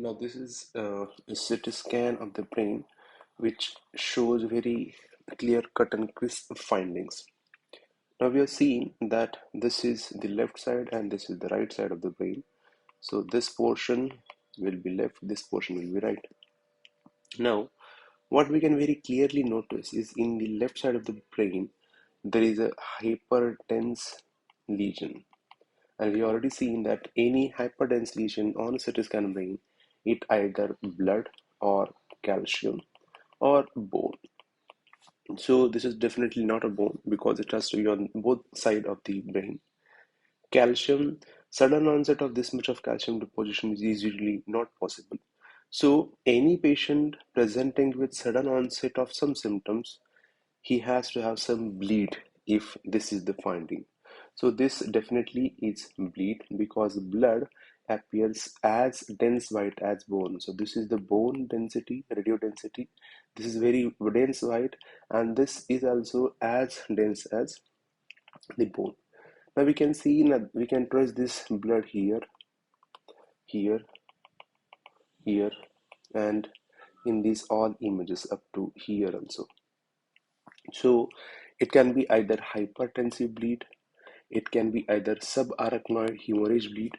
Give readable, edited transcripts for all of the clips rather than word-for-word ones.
Now, this is a CT scan of the brain, which shows very clear cut and crisp findings. Now, we are seeing that this is the left side and this is the right side of the brain. So, this portion will be left, this portion will be right. Now, what we can very clearly notice is in the left side of the brain, there is a hyperdense lesion. And we already seen that any hyperdense lesion on a CT scan brain, it either blood or calcium or bone. So this is definitely not a bone because it has to be on both side of the brain. Calcium, sudden onset of this much of calcium deposition is usually not possible. So any patient presenting with sudden onset of some symptoms, he has to have some bleed if this is the finding. So this definitely is bleed because blood appears as dense white as bone. So this is the bone density, radio density. This is very dense white, and this is also as dense as the bone. Now we can see that we can trace this blood here, here, here, and in these all images up to here also. So it can be either hypertensive bleed, it can be either subarachnoid hemorrhage bleed,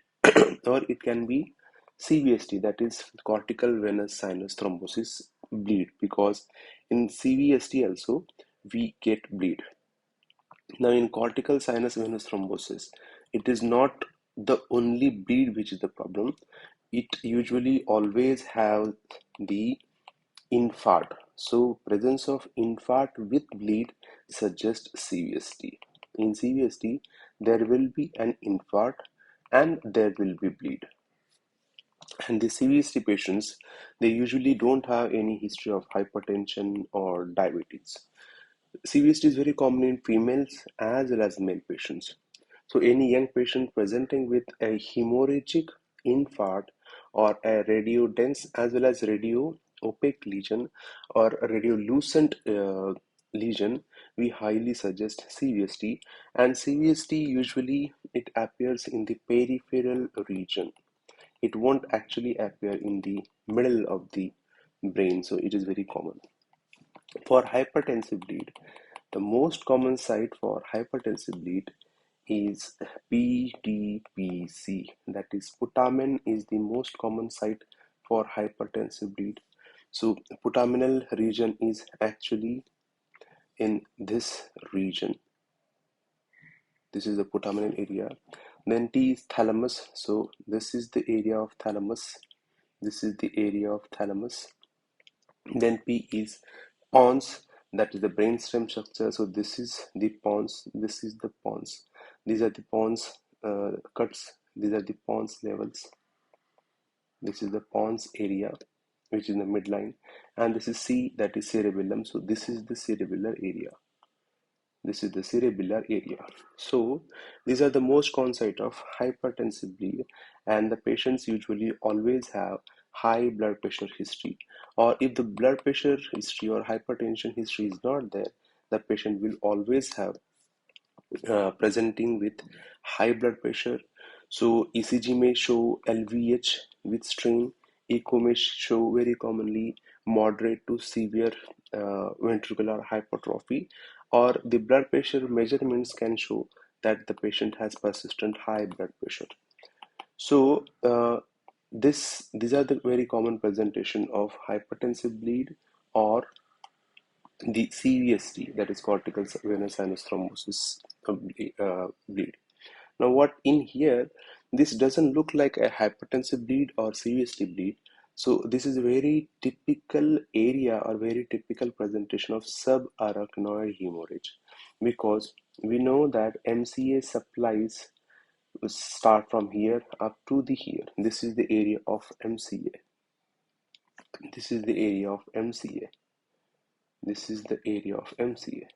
or it can be CVST, that is cortical venous sinus thrombosis bleed, because in CVST also we get bleed. Now, in cortical sinus venous thrombosis, it is not the only bleed which is the problem. It usually always have the infarct. So presence of infarct with bleed suggests CVST. In CVST, there will be an infarct and there will be bleed. And the CVST patients, they usually don't have any history of hypertension or diabetes. CVST is very common in females as well as male patients. So any young patient presenting with a hemorrhagic infarct or a radiodense as well as radio opaque lesion or a radiolucent lesion, we highly suggest CVST. And CVST usually it appears in the peripheral region. It won't actually appear in the middle of the brain, so it is very common. For hypertensive bleed, the most common site for hypertensive bleed is PTPC, that is putamen is the most common site for hypertensive bleed. So putaminal region is actually in this region. This is the putaminal area. Then T is thalamus. So this is the area of thalamus. This is the area of thalamus. Then P is pons, that is the brainstem structure. So this is the pons, this is the pons. These are the pons cuts, these are the pons levels. This is the pons area, which is in the midline. And this is C, that is cerebellum. So this is the cerebellar area. This is the cerebellar area. So these are the most common site of hypertensive bleed, and the patients usually always have high blood pressure history. Or if the blood pressure history or hypertension history is not there, the patient will always have presenting with high blood pressure. So ECG may show LVH with strain. Echo may show very commonly moderate to severe ventricular hypertrophy, or the blood pressure measurements can show that the patient has persistent high blood pressure. So these are the very common presentation of hypertensive bleed or the CVST, that is cortical venous sinus thrombosis bleed. Now, what in here, this doesn't look like a hypertensive bleed or CVST bleed. So this is a very typical area or very typical presentation of subarachnoid hemorrhage, because we know that MCA supplies start from here up to the here. This is the area of MCA. This is the area of MCA. This is the area of MCA.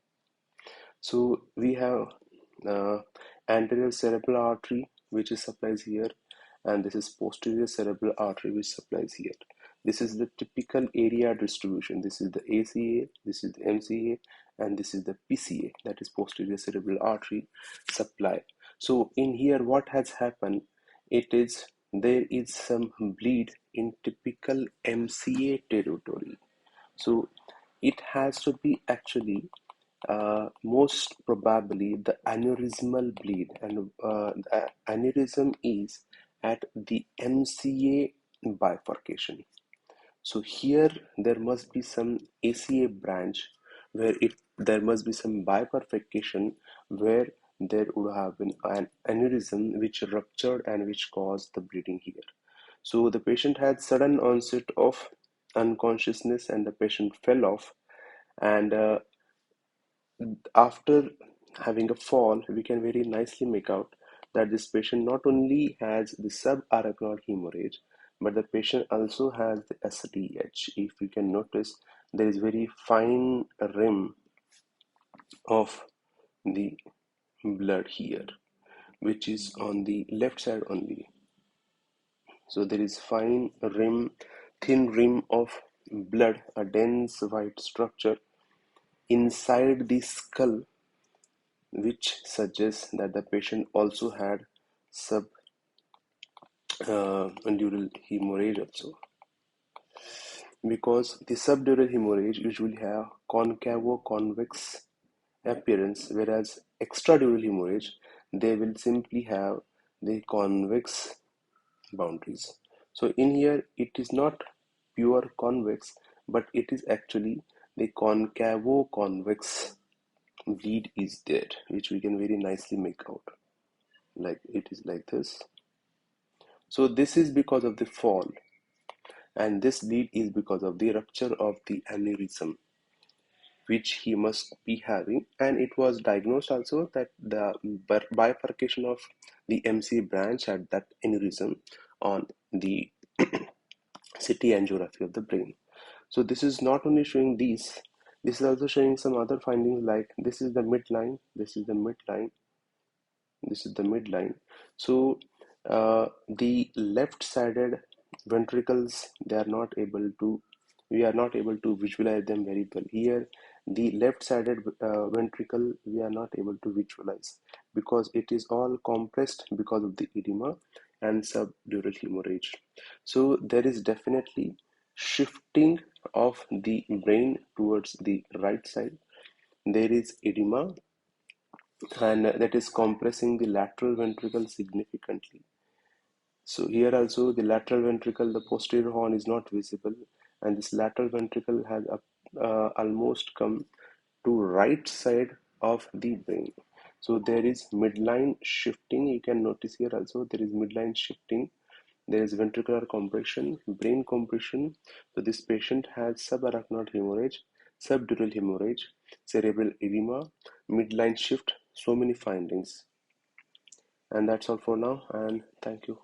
So we have uh, anterior cerebral artery which is supplies here, and this is posterior cerebral artery which supplies here. This is the typical area distribution. This is the ACA, this is the MCA, and this is the PCA, that is posterior cerebral artery supply. So in here what has happened, it is there is some bleed in typical MCA territory. So it has to be actually most probably the aneurysmal bleed, and the aneurysm is at the MCA bifurcation. So here there must be some ACA branch where there must be some bifurcation where there would have been an aneurysm which ruptured and which caused the bleeding here. So the patient had sudden onset of unconsciousness and the patient fell off, and after having a fall, we can very nicely make out that this patient not only has the subarachnoid hemorrhage, but the patient also has the SDH. If you can notice, there is very fine rim of the blood here, which is on the left side only. So there is fine rim, thin rim of blood, a dense white structure inside the skull, which suggests that the patient also had subdural hemorrhage also, because the subdural hemorrhage usually have concavo-convex appearance, whereas extradural hemorrhage they will simply have the convex boundaries. So in here it is not pure convex, but it is actually the concavo-convex bleed is there, which we can very nicely make out. Like it is like this. So this is because of the fall, and this bleed is because of the rupture of the aneurysm, which he must be having. And it was diagnosed also that the bifurcation of the MC branch at that aneurysm on the CT angiography of the brain. So this is not only showing these, this is also showing some other findings, like this is the midline, this is the midline, this is the midline. So the left-sided ventricles, they are not able to, we are not able to visualize them very well. Here, the left-sided ventricle, we are not able to visualize because it is all compressed because of the edema and subdural hemorrhage. So there is definitely shifting of the brain towards the right side. There is edema, and that is compressing the lateral ventricle significantly. So here also the lateral ventricle, the posterior horn is not visible, and this lateral ventricle has almost come to right side of the brain. So there is midline shifting. You can notice here also there is midline shifting. There is ventricular compression, brain compression. So this patient has subarachnoid hemorrhage, subdural hemorrhage, cerebral edema, midline shift, so many findings. And that's all for now, and thank you.